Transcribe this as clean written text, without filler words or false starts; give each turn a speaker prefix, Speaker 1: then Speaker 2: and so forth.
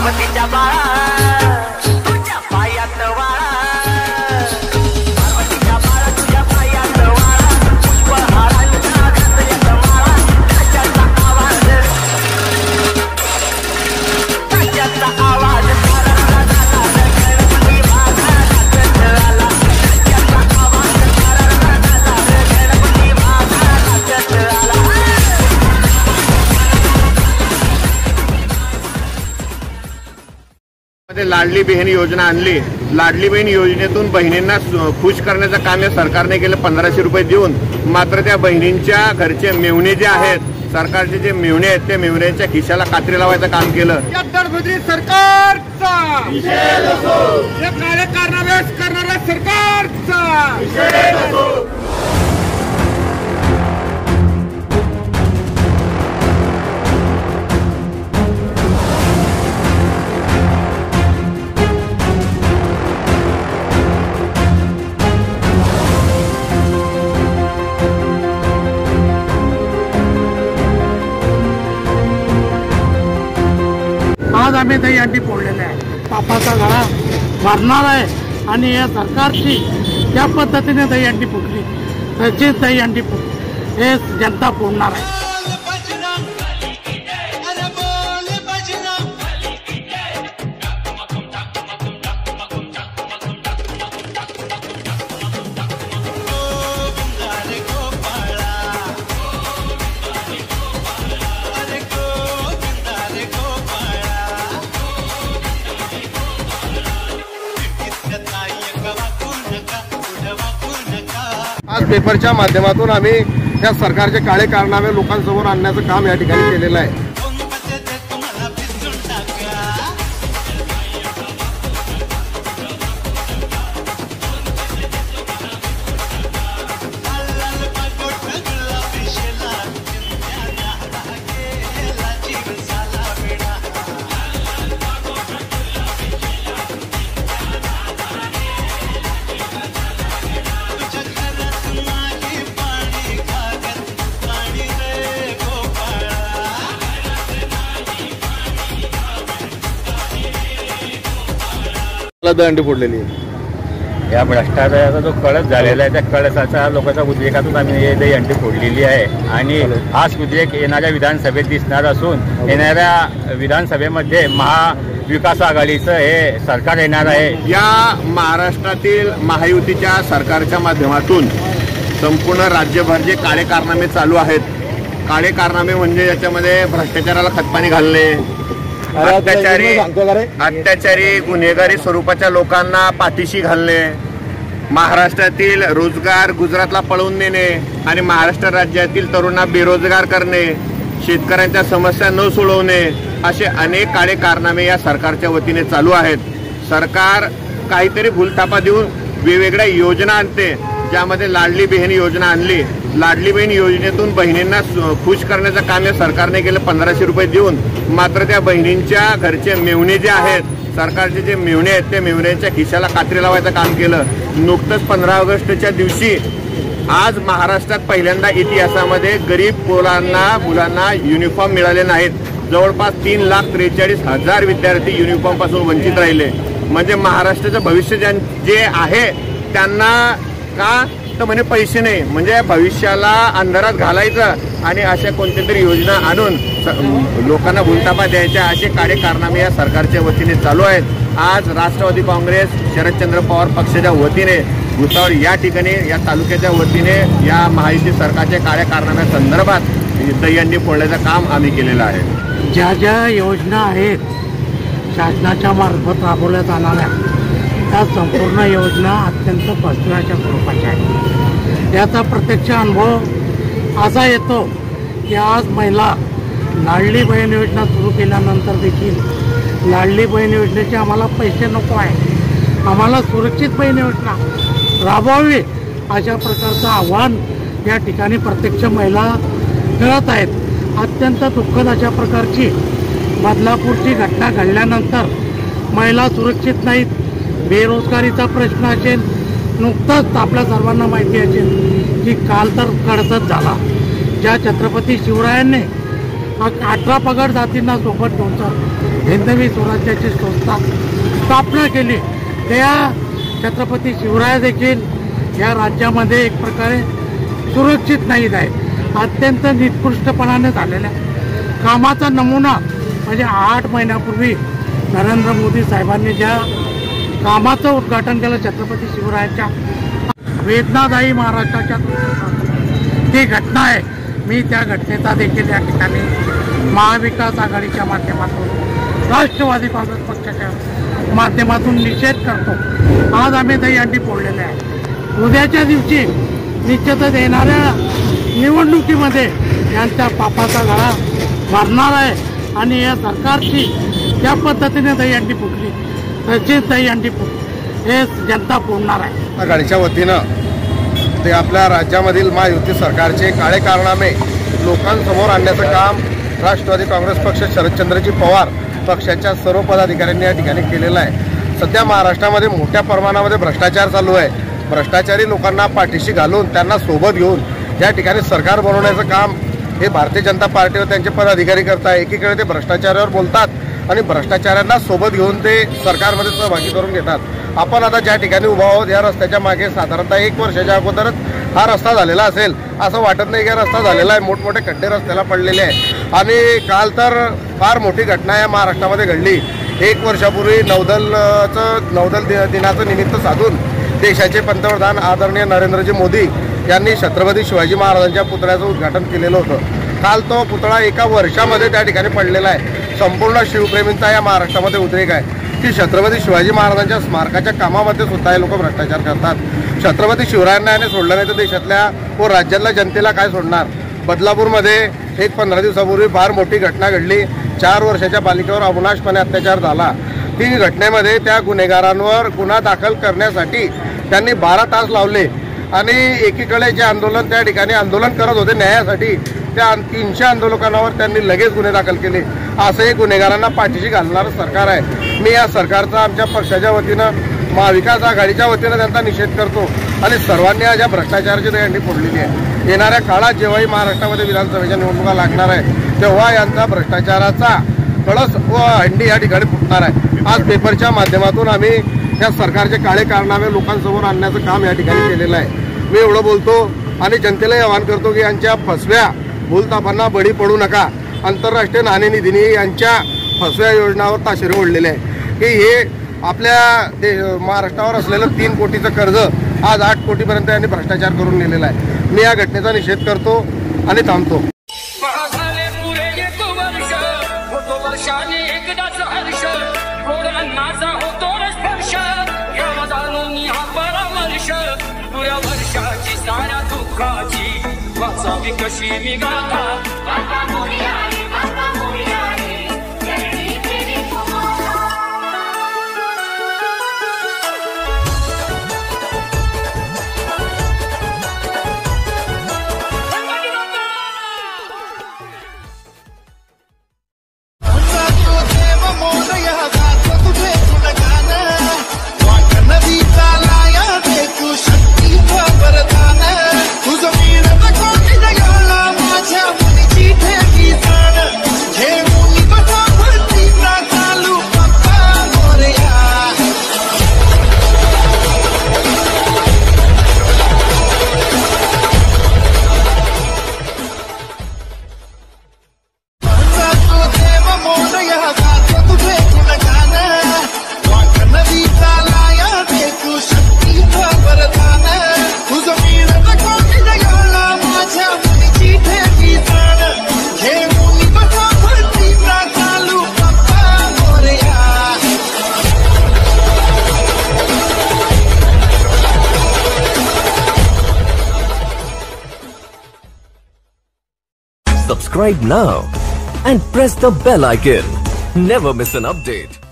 Speaker 1: पार्वतीच्या बाळा तुझ्या पायात वाळा, पार्वतीच्या बाळा तुझ्या पायात वाळा, पुष्पहारांच्या घातल्यात माळा, त्याच्याचा आवाज
Speaker 2: लाडली बहीण योजना आणली। लाडली बहीण योजनेतून बहिणींना खुश करण्याचं काम या सरकारने केलं 1500 रुपये देऊन। मात्र त्या बहिणींच्या घरचे मेवणे जे आहेत, सरकारचे जे मेवणे आहेत, त्या मेवण्यांच्या खिशाला कात्री लावायचं काम केलं। सरकारचा काळे कारनामे करणाऱ्या सरकारचा
Speaker 3: आज आम्ही दहीहंडी फोडलेले आहे, पापाचा गळा भरणार आहे आणि या सरकारची ज्या पद्धतीने दहीहंडी फुटली तशीच दहीहंडी हे जनता फोडणार आहे।
Speaker 2: आज पेपरच्या माध्यमातून आम्ही त्या सरकारचे काळे कारनामे लोकांसमोर आणण्याचं काम या ठिकाणी केलेलं आहे। दहीहंडी फोडलेली आहे।
Speaker 4: या भ्रष्टाचाराचा जो कळस झालेला आहे, त्या कळसाच्या लोकांच्या उद्रेकातून आम्ही हे दहीहंडी फोडलेली आहे आणि हाच उद्रेक येणाऱ्या विधानसभेत दिसणार असून येणाऱ्या विधानसभेमध्ये महाविकास आघाडीचं हे सरकार येणार आहे।
Speaker 2: या महाराष्ट्रातील महायुतीच्या सरकारच्या माध्यमातून संपूर्ण राज्यभर जे काळे कारनामे चालू आहेत, काळे कारनामे म्हणजे याच्यामध्ये भ्रष्टाचाराला खतपाणी घालणे, अत्याचारी गुन्हेगारी स्वरूपाच्या लोकांना पाठीशी घालणे, महाराष्ट्रातील रोजगार गुजरातला पळवून नेणे आणि महाराष्ट्र राज्यातील तरुणांना बेरोजगार करणे, शेतकऱ्यांच्या समस्या न सोडवणे, असे अनेक काळे कारनामे या सरकारच्या वतीने चालू आहेत। सरकार काहीतरी भूलथापा देऊन वेगवेगळ्या योजना आणते, ज्यामध्ये लाडली बहीण योजना आणली। लाडली बहीण योजनेतून बहिणींना खुश करण्याचं काम या सरकारने केलं 1500 रुपये देऊन। मात्र त्या बहिणींच्या घरचे मेवणे जे आहेत, सरकारचे जे मेवणे आहेत, त्या मेवण्यांच्या खिशाला कात्री लावायचं काम केलं। नुकतंच 15 ऑगस्टच्या दिवशी आज महाराष्ट्रात पहिल्यांदा इतिहासामध्ये गरीब मुलांना युनिफॉर्म मिळाले नाहीत। जवळपास 3,43,000 विद्यार्थी युनिफॉर्म पासून वंचित राहिले। म्हणजे महाराष्ट्राचं भविष्य जे आहे त्यांना का तर म्हणे पैसे नाही, म्हणजे भविष्याला अंधारात घालायचं आणि अशा कोणत्या तरी योजना आणून लोकांना भूलथापा द्यायच्या, असे काळे कारनामे या सरकारच्या वतीने चालू आहेत। आज राष्ट्रवादी काँग्रेस शरदचंद्र पवार पक्षाच्या वतीने भुसावळ या ठिकाणी या तालुक्याच्या वतीने या महायुती सरकारच्या काळ्या कारनाम्या संदर्भात दहीहंडी फोडण्याचं काम आम्ही केलेलं आहे।
Speaker 3: ज्या ज्या योजना आहेत शासनाच्या मार्फत राबवल्या जाणाऱ्या त्या संपूर्ण योजना अत्यंत फसव्याच्या स्वरूपाच्या आहेत। याचा प्रत्यक्ष अनुभव असा येतो की आज महिला लाडली बहीण योजना सुरू केल्यानंतर देखील लाडली बहीण योजनेचे आम्हाला पैसे नको आहे, आम्हाला सुरक्षित बहीण योजना राबवावी अशा प्रकारचं आव्हान या ठिकाणी प्रत्यक्ष महिला करत आहेत। अत्यंत दुःखद अशा प्रकारची बदलापूरची घटना घडल्यानंतर महिला सुरक्षित नाहीत, बेरोजगारीचा प्रश्न असेल, नुकतंच आपल्या सर्वांना माहिती असेल की काल तर कडसच झाला, ज्या छत्रपती शिवरायांनी 18 पगड जातींना सोबत घेऊन हिंदवी स्वराज्याची संस्था स्थापना केली, त्या छत्रपती शिवराय देखील या राज्यामध्ये एक प्रकारे सुरक्षित नाहीत आहे. अत्यंत निकृष्टपणाने झालेल्या कामाचा नमुना म्हणजे 8 महिन्यापूर्वी नरेंद्र मोदी साहेबांनी ज्या कामाचं उद्घाटन केलं छत्रपती शिवरायांच्या, वेदनादायी महाराष्ट्राच्या ती घटना आहे. मी त्या घटनेचा देखील या ठिकाणी महाविकास आघाडीच्या माध्यमातून, राष्ट्रवादी काँग्रेस पक्षाच्या माध्यमातून निषेध करतो. आज आम्ही दहीहंडी फोडलेले आहे. उद्याच्या दिवशी निश्चितच येणाऱ्या निवडणुकीमध्ये यांच्या पापाचा गळा भरणार आहे आणि या सरकारची ज्या पद्धतीने दहीहंडी फुटली तशीच दहीहंडी हे जनता फोडणार आहे.
Speaker 5: आघाडीच्या वतीनं ते आपल्या राज्यामधील महायुती सरकारचे काळे कारनामे लोकांसमोर आणण्याचं काम राष्ट्रवादी काँग्रेस पक्ष, शरदचंद्रजी पवार पक्षाच्या सर्व पदाधिकाऱ्यांनी या ठिकाणी केलेलं आहे. सध्या महाराष्ट्रामध्ये मोठ्या प्रमाणामध्ये भ्रष्टाचार चालू आहे. भ्रष्टाचारी लोकांना पाठीशी घालून त्यांना सोबत घेऊन या ठिकाणी सरकार बनवण्याचं काम हे भारतीय जनता पार्टी व त्यांचे पदाधिकारी करत आहे. एकीकडे ते भ्रष्टाचारावर बोलतात आणि भ्रष्टाचाऱ्यांना सोबत घेऊन ते सरकारमध्ये सहभागी करून घेतात. आपण आता ज्या ठिकाणी उभा आहोत या रस्त्याच्या मागे साधारणतः 1 वर्षाच्या अगोदरच हा रस्ता झालेला असेल असं वाटत नाही. हा रस्ता झालेला आहे, मोठमोठे खड्डे रस्त्याला पडलेले आहे. आणि काल तर फार मोठी घटना या महाराष्ट्रामध्ये घडली. 1 वर्षापूर्वी नौदल दिनाचं निमित्त साधून देशाचे पंतप्रधान आदरणीय नरेंद्रजी मोदी यांनी छत्रपती शिवाजी महाराजांच्या पुतळ्याचं उद्घाटन केलेलं होतं. काल तो पुतळा 1 वर्षामध्ये त्या ठिकाणी पडलेला आहे. संपूर्ण शिवप्रेमींचा या महाराष्ट्रामध्ये उद्रेक आहे की छत्रपती शिवाजी महाराजांच्या स्मारकाच्या कामामध्ये सुद्धा हे लोक भ्रष्टाचार करतात. छत्रपती शिवरायांना याने सोडलं नाही तर देशातल्या व राज्यातल्या जनतेला काय सोडणार. बदलापूरमध्ये 15 दिवसापूर्वी फार मोठी घटना घडली. 4 वर्षाच्या बालिकेवर अविनाशपणे अत्याचार झाला. ती घटनेमध्ये त्या गुन्हेगारांवर गुन्हा दाखल करण्यासाठी त्यांनी 12 तास लावले आणि एकीकडे जे आंदोलन त्या ठिकाणी आंदोलन करत होते न्यायासाठी, त्या 300 आंदोलकांवर त्यांनी लगेच गुन्हे दाखल केले. असं हे गुन्हेगारांना पाठीशी घालणारं सरकार आहे. मी या सरकारचा आमच्या पक्षाच्या वतीनं, महाविकास आघाडीच्या वतीनं त्यांचा निषेध करतो आणि सर्वांनी या ज्या भ्रष्टाचाराची दहीहंडी फोडलेली आहे. येणाऱ्या काळात जेव्हाही महाराष्ट्रामध्ये विधानसभेच्या निवडणुका लागणार आहे तेव्हा यांचा भ्रष्टाचाराचा कळस व हंडी या ठिकाणी फुटणार आहे. आज पेपरच्या माध्यमातून आम्ही या सरकारचे काळे कारनामे लोकांसमोर आणण्याचं काम या ठिकाणी केलेलं आहे. मी एवढं बोलतो आणि जनतेलाही आवाहन करतो की यांच्या फसव्या भूलथापांना बळी पडू नका. आंतरराष्ट्रीय नाणेनिधीने यांच्या फसव्या योजनावर ताशेरे ओढलेले आहे की हे आपल्या महाराष्ट्रावर असलेलं 3 कोटीचं कर्ज आज 8 कोटीपर्यंत यांनी भ्रष्टाचार करून नेलेला आहे. मी या घटनेचा निषेध करतो आणि थांबतो.
Speaker 6: कशी मी गाता
Speaker 7: Subscribe now and press the bell icon. Never miss an update.